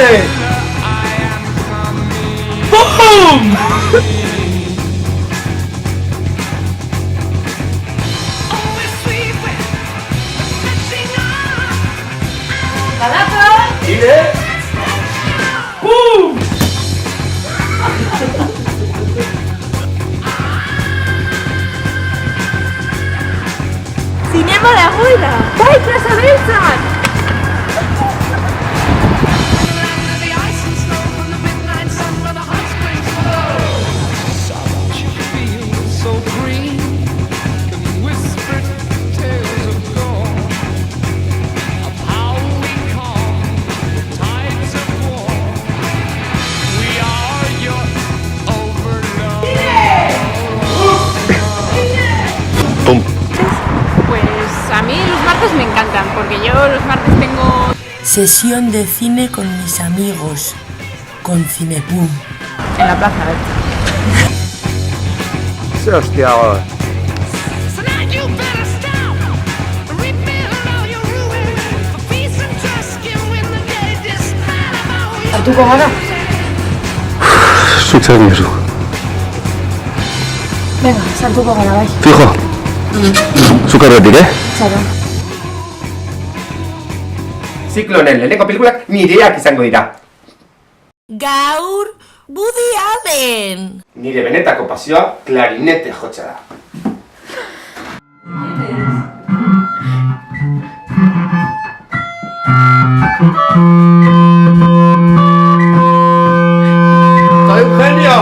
cine! ¡Bum! ¡Cine! ¡Bum! Cinema de abuela! Vai, Plaza Belsa! Pues a mí los martes me encantan, porque yo los martes tengo... Sesión de cine con mis amigos, con Cinepum. En la Plaza Belsa. Sí, hostia, ahora. Hartuko gara? Zuitzak diozu. Venga, sartuko gara, bai. Fijo. Zukarretik, Txaro. Ziklo honen leheneko pelikulak nireak izango dira. Gaur, Woody Allen! Nire benetako pasioa klarinete jotsa da. ¡Soy un genio!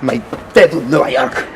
Maite dut Nueva York.